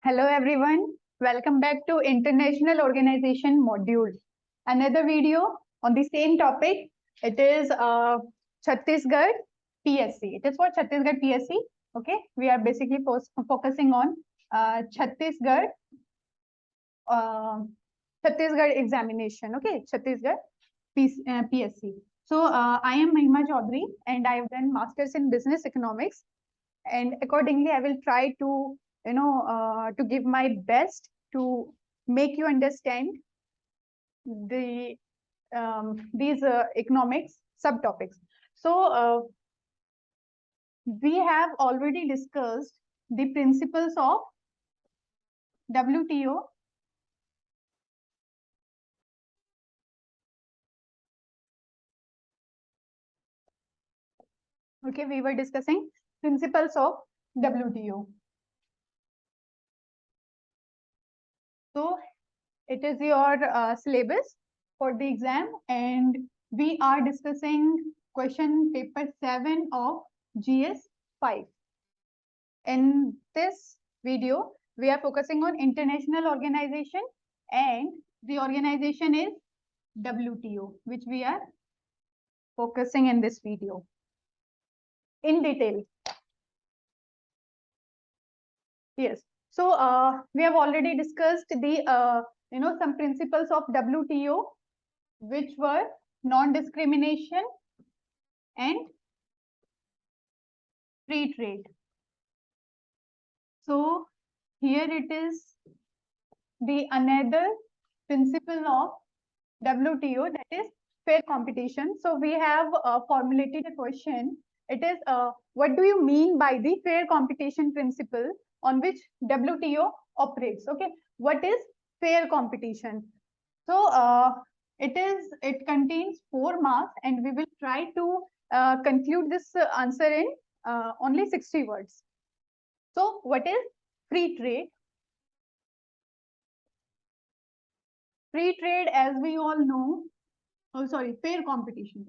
Hello everyone, welcome back to International Organization module. Another video on the same topic. It is Chhattisgarh PSC. It is for Chhattisgarh PSC. Okay, we are basically focusing on Chhattisgarh Chhattisgarh examination. Okay, Chhattisgarh PSC. So I am Mahima Chaudhary and I have done Masters in Business Economics, and accordingly I will try to to give my best to make you understand the these economics subtopics. So we have already discussed the principles of WTO. Okay, we were discussing principles of WTO. So it is your syllabus for the exam, and we are discussing question paper 7 of GS 5. In this video, we are focusing on international organization, and the organization is WTO, which we are focusing in this video in detail. Yes. So we have already discussed the some principles of WTO, which were non-discrimination and free trade. So here it is the another principle of WTO, that is fair competition. So we have formulated a question. It is what do you mean by the fair competition principle on which WTO operates? Okay, what is fair competition? So it contains 4 marks, and we will try to conclude this answer in only 60 words. So what is free trade? Free trade, as we all know, fair competition.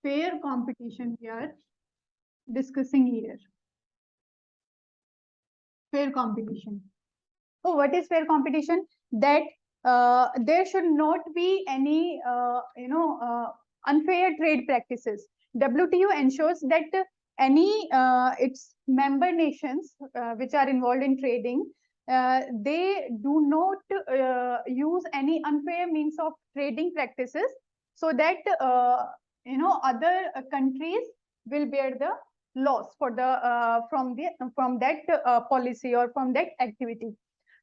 Fair competition we are discussing here. Fair competition. So what is fair competition? That there should not be any unfair trade practices. WTO ensures that any its member nations which are involved in trading, they do not use any unfair means of trading practices, so that other countries will bear the loss for the from that policy or from that activity.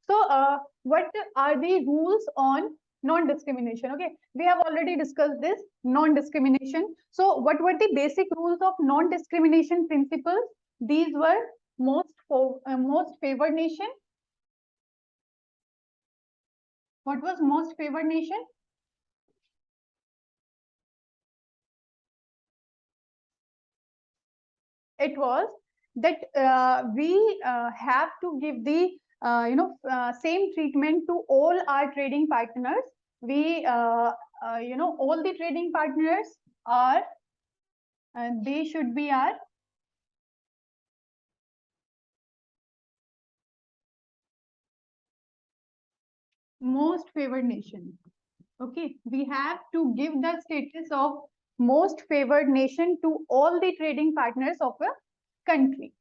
So what are the rules on non-discrimination? Okay, we have already discussed this non-discrimination. So what were the basic rules of non-discrimination principles? These were most favored nation. What was most favored nation? It was that we have to give the same treatment to all our trading partners. We all the trading partners are they should be our most favored nation. Okay, we have to give the status of most favored nation to all the trading partners of a country.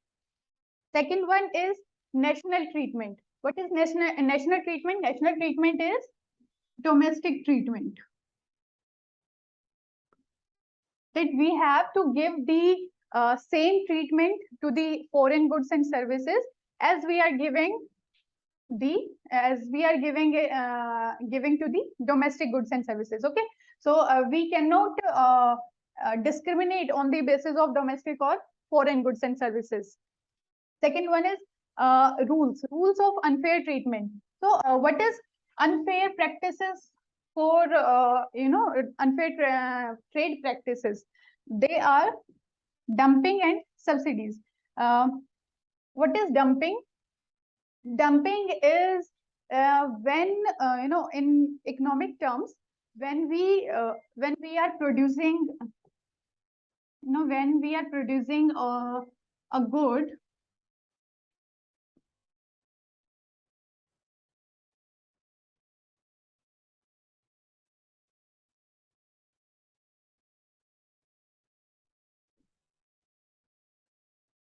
Second one is national treatment. What is national treatment? National treatment is domestic treatment. That we have to give the same treatment to the foreign goods and services as we are giving giving to the domestic goods and services. Okay, so we cannot discriminate on the basis of domestic or foreign goods and services. Second one is rules of unfair treatment. So what is unfair practices? For unfair trade practices, they are dumping and subsidies. What is dumping? Dumping is when in economic terms, when we are producing a good,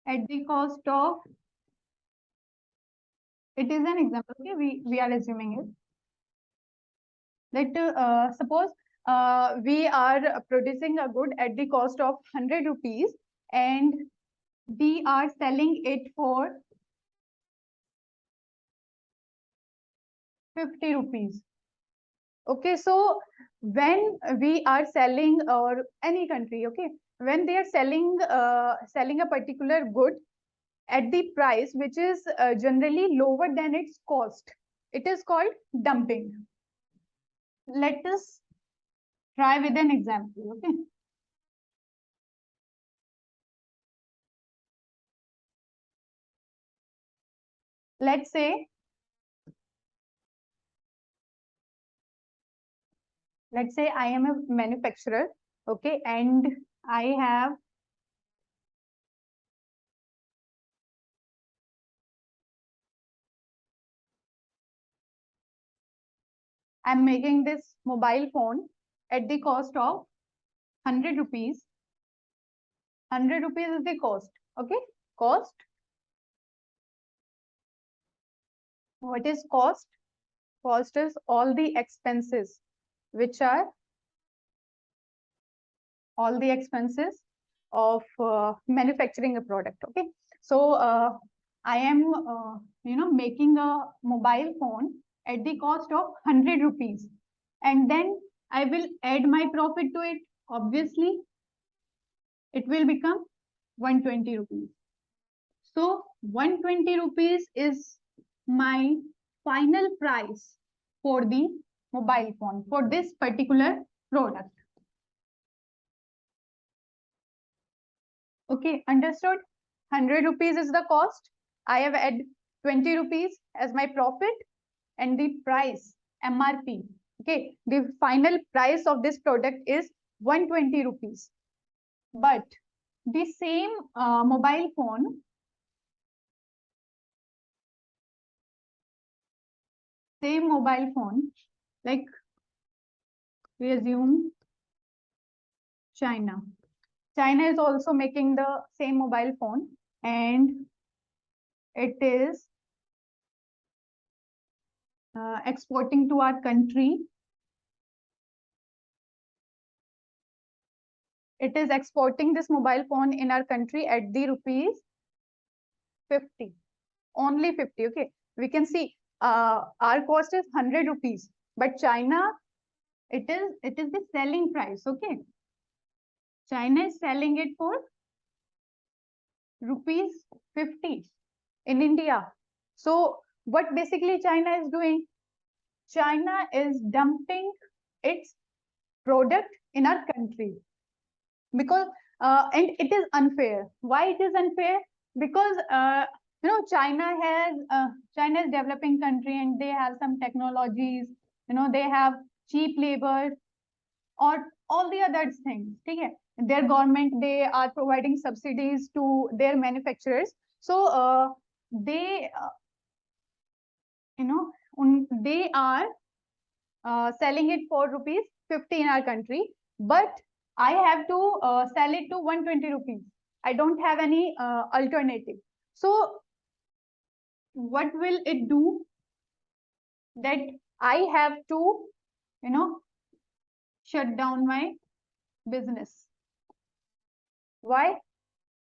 at the cost of, it is an example, okay, we are assuming it. Let suppose we are producing a good at the cost of 100 rupees and we are selling it for 50 rupees. Okay, so when we are selling, or any country, okay, when they are selling a particular good at the price which is generally lower than its cost, it is called dumping. Let us try with an example, okay. Let's say, I am a manufacturer, okay, and I have, I'm making this mobile phone at the cost of 100 rupees. 100 rupees is the cost, okay. Cost, what is cost? Cost is all the expenses, which are all the expenses of manufacturing a product, okay. So I am making a mobile phone at the cost of 100 rupees, and then I will add my profit to it. Obviously it will become 120 rupees. So 120 rupees is my final price for the mobile phone, for this particular product. Okay, understood? 100 rupees is the cost. I have added 20 rupees as my profit, and the price, MRP. Okay, the final price of this product is 120 rupees. But the same mobile phone, like we assume China. China is also making the same mobile phone, and it is exporting to our country. It is exporting this mobile phone in our country at the rupees 50, only 50. Okay, we can see our cost is 100 rupees, but China, it is the selling price. Okay, China is selling it for rupees 50 in India. So what basically China is doing? China is dumping its product in our country, because and it is unfair. Why it is unfair? Because China is developing country, and they have some technologies, they have cheap labor, or all the other things. Okay, their government, they are providing subsidies to their manufacturers, so they they are selling it for rupees 50 in our country, but I have to sell it to 120 rupees. I don't have any alternative. So what will it do? That I have to, shut down my business. Why?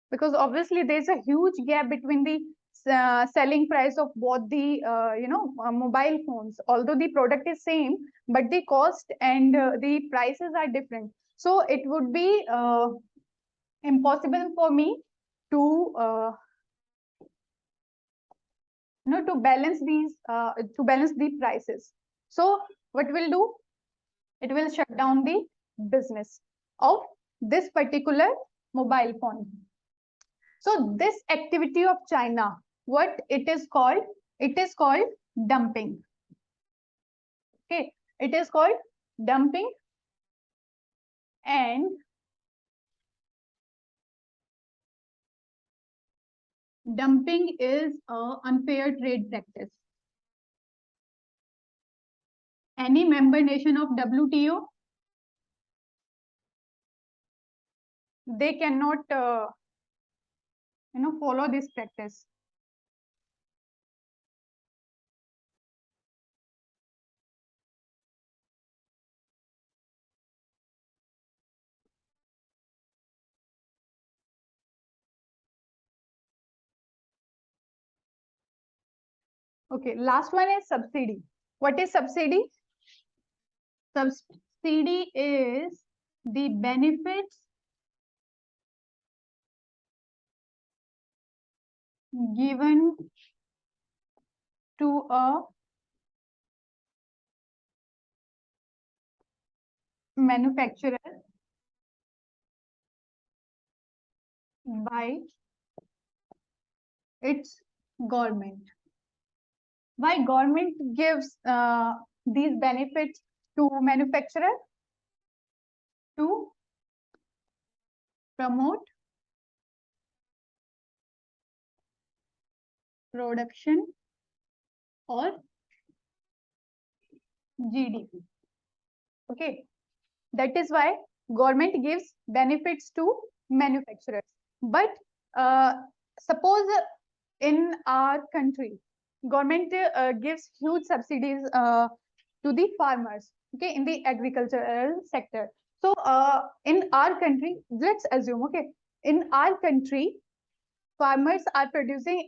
Because obviously there's a huge gap between the selling price of both the mobile phones. Although the product is same, but the cost and the prices are different. So it would be impossible for me to to balance the prices. So what will do? It will shut down the business of this particular mobile phone. So this activity of China, what it is called? It is called dumping. Okay, it is called dumping, and dumping is a unfair trade practice. Any member nation of WTO, they cannot follow this practice. Okay, last one is subsidy. What is subsidy? Subsidy is the benefits given to a manufacturer by its government. Why government gives these benefits to manufacturer? To promote production or GDP. Okay, that is why government gives benefits to manufacturers. But suppose in our country, government gives huge subsidies to the farmers, okay, in the agricultural sector. So in our country, let's assume, okay, in our country, farmers are producing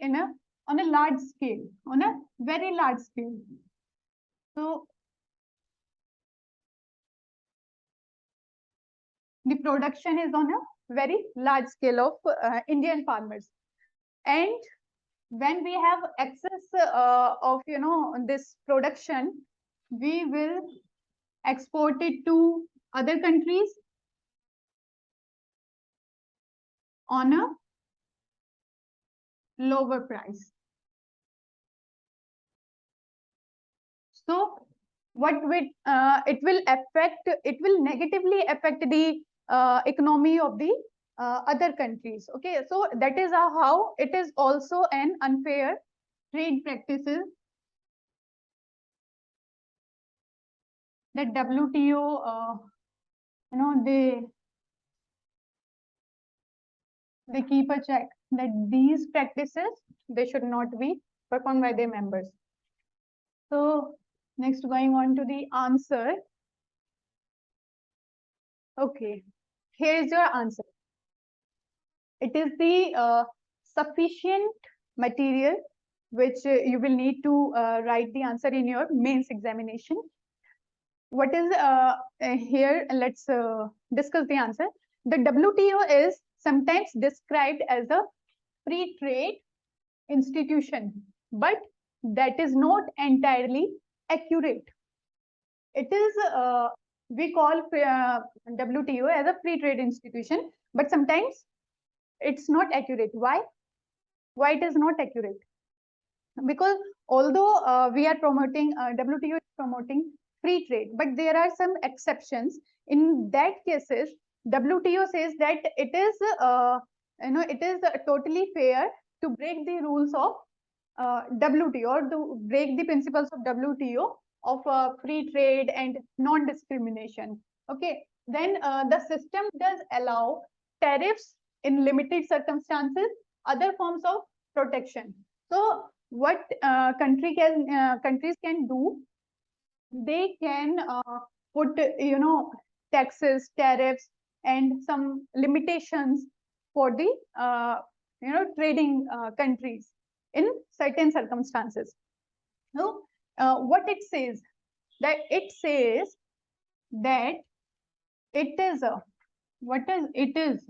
on a large scale, on a very large scale. So the production is on a very large scale of Indian farmers. And when we have excess of this production, we will export it to other countries on a lower price. So what it will negatively affect the economy of the other countries. Okay, so that is how it is also an unfair trade practices that WTO they keep a check that these practices they should not be performed by their members. So next, going on to the answer. Okay, here is your answer. It is the sufficient material which you will need to write the answer in your mains examination. What is here? Let's discuss the answer. The WTO is sometimes described as a free trade institution, but that is not entirely accurate. It is we call WTO as a free trade institution, but sometimes it's not accurate. Why? Why it is not accurate? Because although we are promoting WTO is promoting free trade, but there are some exceptions. In that cases, WTO says that it is it is totally fair to break the rules of WTO or to break the principles of WTO of free trade and non-discrimination. Okay, then the system does allow tariffs in limited circumstances, other forms of protection. So what countries can do, they can put taxes, tariffs, and some limitations for the trading countries in certain circumstances. So what it says that it says that it is a what is it is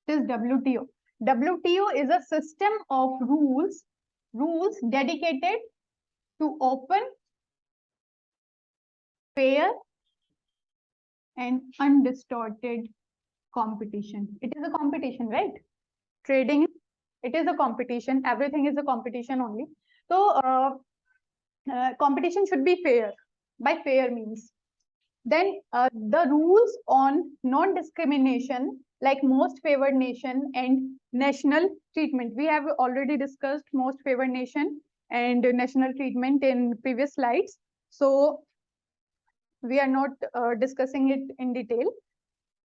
WTO. WTO is a system of rules dedicated to open, fair, and undistorted competition. It is a competition, right? Trading, it is a competition. Everything is a competition only. So competition should be fair. By fair means, then the rules on non-discrimination, like most favored nation and national treatment. We have already discussed most favored nation and national treatment in previous slides. So we are not discussing it in detail.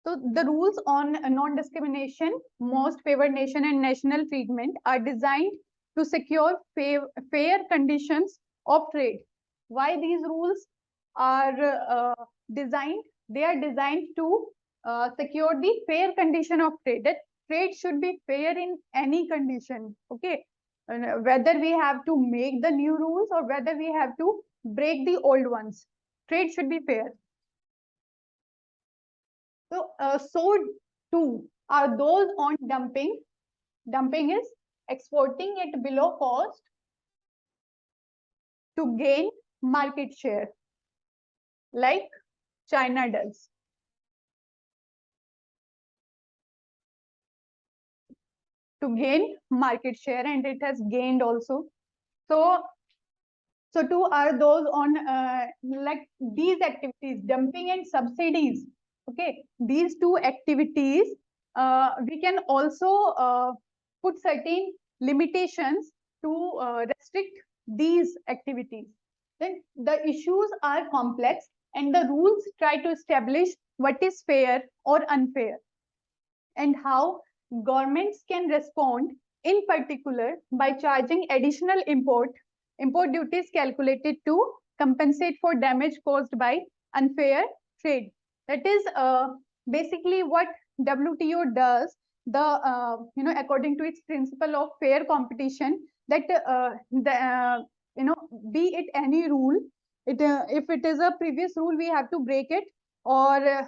So the rules on non-discrimination, most favored nation and national treatment are designed to secure fair conditions of trade. Why these rules are designed? They are designed to secure the fair condition of trade. That trade should be fair in any condition. Okay, and whether we have to make the new rules or whether we have to break the old ones, trade should be fair. So too are those on dumping. Dumping is exporting it below cost to gain market share, like China does. To gain market share, and it has gained also. So, so too are those on like these activities, dumping and subsidies. Okay, these two activities, we can also put certain limitations to restrict these activities. Then the issues are complex and the rules try to establish what is fair or unfair and how governments can respond, in particular by charging additional import duties calculated to compensate for damage caused by unfair trade. That is basically what WTO does. The according to its principle of fair competition, that be it any rule, if it is a previous rule, we have to break it, or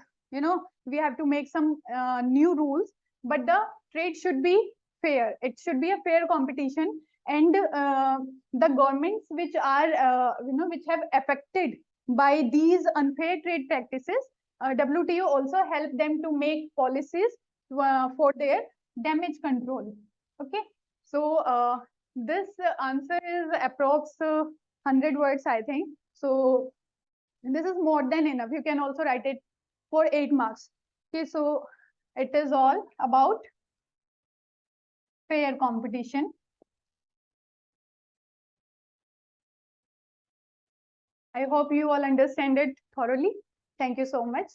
we have to make some new rules, but the trade should be fair. It should be a fair competition, and the governments which are which have affected by these unfair trade practices, WTO also help them to make policies for their damage control. Okay, so this answer is approx 100 words, I think. So this is more than enough. You can also write it for 8 marks. Okay, so it is all about fair competition. I hope you all understand it thoroughly. Thank you so much.